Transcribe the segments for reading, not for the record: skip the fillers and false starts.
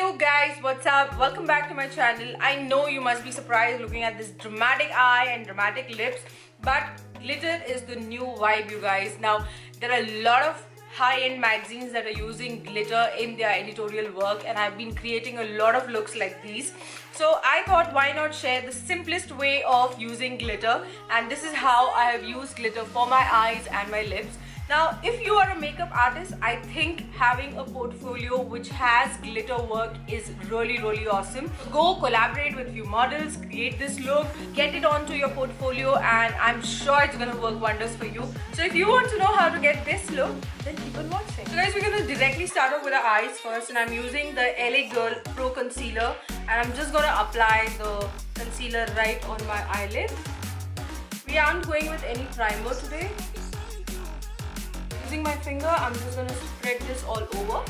Yo guys, what's up? Welcome back to my channel. I know you must be surprised looking at this dramatic eye and dramatic lips, but glitter is the new vibe, you guys. Now, there are a lot of high-end magazines that are using glitter in their editorial work, and I've been creating a lot of looks like these. So I thought, why not share the simplest way of using glitter, and this is how I have used glitter for my eyes and my lips. Now, if you are a makeup artist, I think having a portfolio which has glitter work is really awesome. Go collaborate with few models, create this look, get it onto your portfolio, and I'm sure it's gonna work wonders for you. So if you want to know how to get this look, then keep on watching. So guys, we're gonna directly start off with our eyes first, and I'm using the LA Girl Pro Concealer, and I'm just gonna apply the concealer right on my eyelid. We aren't going with any primer today. Using my finger, I'm just going to spread this all over.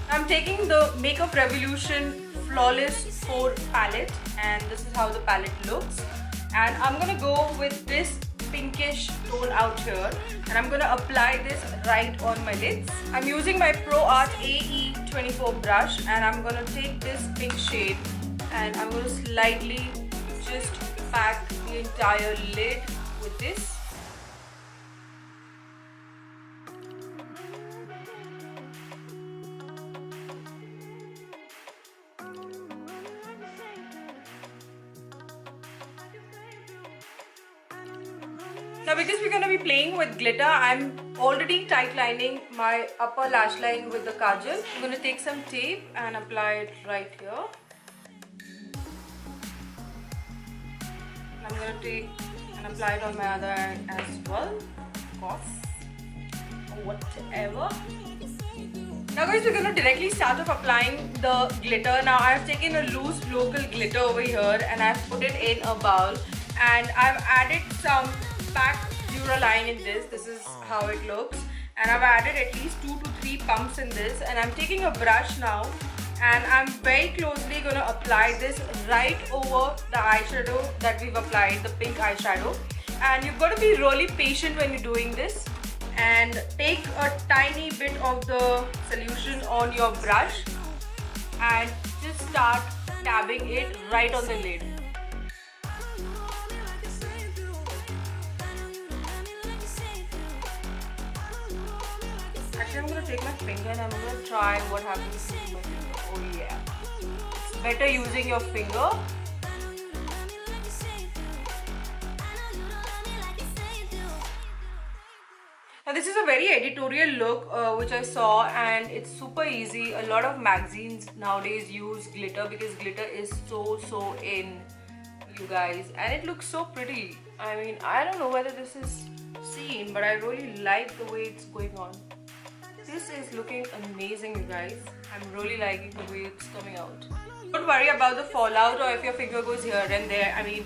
I'm taking the Makeup Revolution Flawless 4 palette, and this is how the palette looks. And I'm going to go with this pinkish tone out here, and I'm going to apply this right on my lids. I'm using my Pro Art AE24 brush, and I'm going to take this pink shade and I'm going to slightly just pack the entire lid with this. Now, because we're going to be playing with glitter, I'm already tight lining my upper lash line with the kajal. I'm going to take some tape and apply it right here. I'm going to take and apply it on my other hand as well, of course, or whatever. Now guys, we're going to directly start off applying the glitter. Now I've taken a loose local glitter over here and I've put it in a bowl, and I've added some Pac Line in this. This is how it looks, and I've added at least 2 to 3 pumps in this, and I'm taking a brush now and I'm very closely going to apply this right over the eyeshadow that we've applied, the pink eyeshadow. And you've got to be really patient when you're doing this, and take a tiny bit of the solution on your brush and just start dabbing it right on the lid. Actually, I'm going to take my finger and I'm going to try what happens to my finger. Oh yeah, it's better using your finger. Now this is a very editorial look which I saw, and it's super easy. A lot of magazines nowadays use glitter because glitter is so in, you guys, and it looks so pretty. I mean, I don't know whether this is seen, but I really like the way it's going on. This is looking amazing, you guys. I'm really liking the way it's coming out. Don't worry about the fallout or if your finger goes here and there. I mean,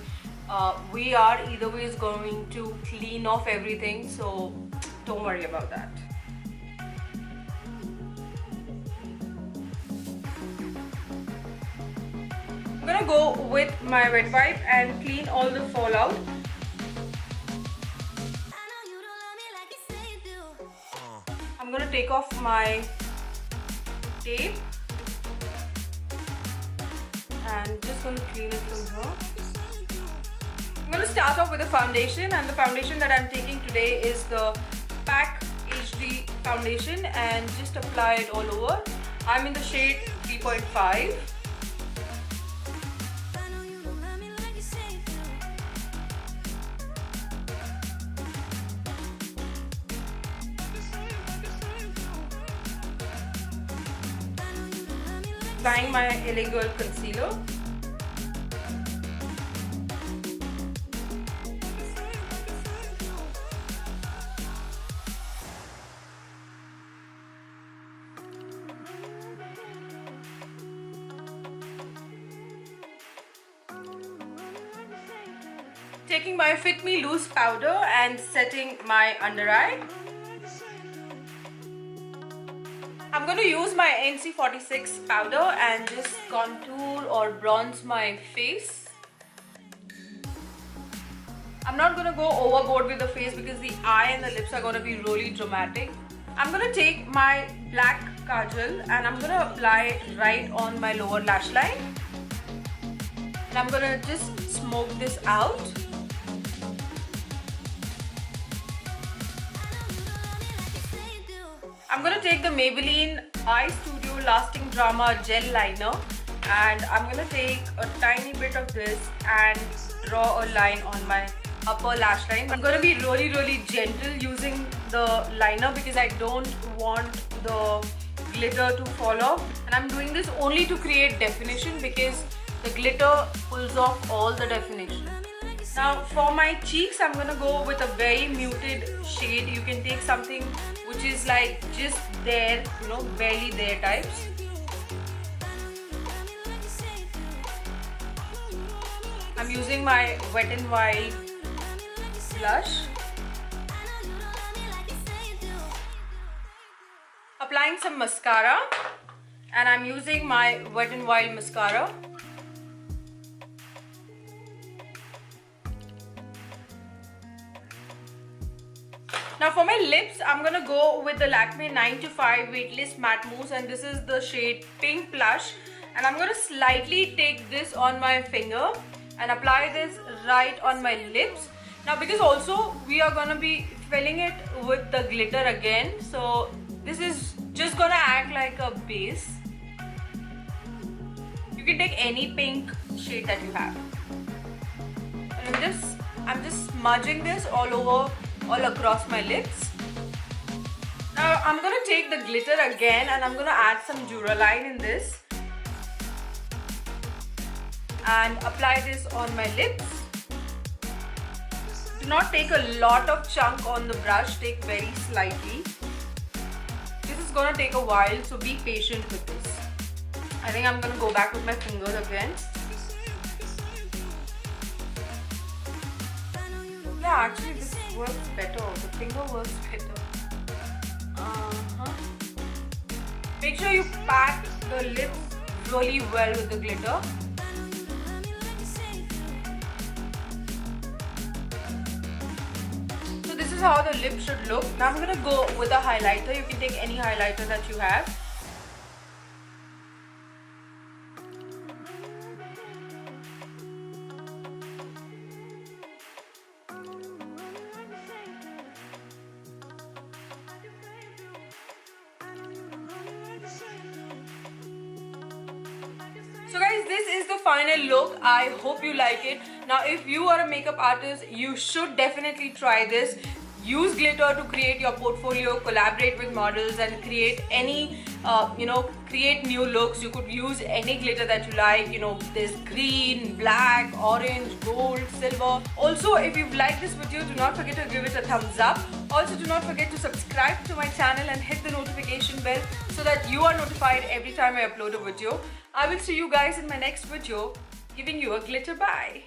we are either ways going to clean off everything, so don't worry about that. I'm gonna go with my wet wipe and clean all the fallout. I'm going to take off my tape and just going to clean it from here. I'm going to start off with the foundation, and the foundation that I'm taking today is the Pac HD Foundation, and just apply it all over. I'm in the shade 3.5. Applying my LA Girl concealer. Taking my Fit Me Loose powder and setting my under eye. I'm going to use my NC46 powder and just contour or bronze my face. I'm not gonna go overboard with the face because the eye and the lips are gonna be really dramatic. I'm gonna take my black kajal and I'm gonna apply right on my lower lash line. And I'm gonna just smoke this out. I'm gonna take the Maybelline Eye Studio Lasting Drama Gel Liner and I'm gonna take a tiny bit of this and draw a line on my upper lash line. I'm gonna be really gentle using the liner because I don't want the glitter to fall off, and I'm doing this only to create definition because the glitter pulls off all the definition. Now for my cheeks, I'm gonna go with a very muted shade. You can take something which is like just there, you know, barely there types. I'm using my Wet n Wild blush. Applying some mascara, and I'm using my Wet n Wild mascara. Now for my lips, I'm gonna go with the Lakmé 9 to 5 Weightless Matte Mousse, and this is the shade Pink Plush. And I'm gonna slightly take this on my finger and apply this right on my lips. Now because also we are gonna be filling it with the glitter again, so this is just gonna act like a base. You can take any pink shade that you have. And I'm just smudging this all across my lips. Now I'm gonna take the glitter again and I'm gonna add some Duraline in this and apply this on my lips. Do not take a lot of chunk on the brush, take very slightly. This is gonna take a while, so be patient with this. I think I'm gonna go back with my fingers again. Yeah, actually this works better. The finger works better. Make sure you pat the lips really well with the glitter. So this is how the lip should look. Now I'm gonna go with a highlighter. You can take any highlighter that you have. So guys, this is the final look. I hope you like it. Now if you are a makeup artist, you should definitely try this. Use glitter to create your portfolio, collaborate with models and create any, create new looks. You could use any glitter that you like. You know, there's green, black, orange, gold, silver. Also, if you've liked this video, do not forget to give it a thumbs up. Also, do not forget to subscribe to my channel and hit the notification bell so that you are notified every time I upload a video. I will see you guys in my next video, giving you a glitter bye.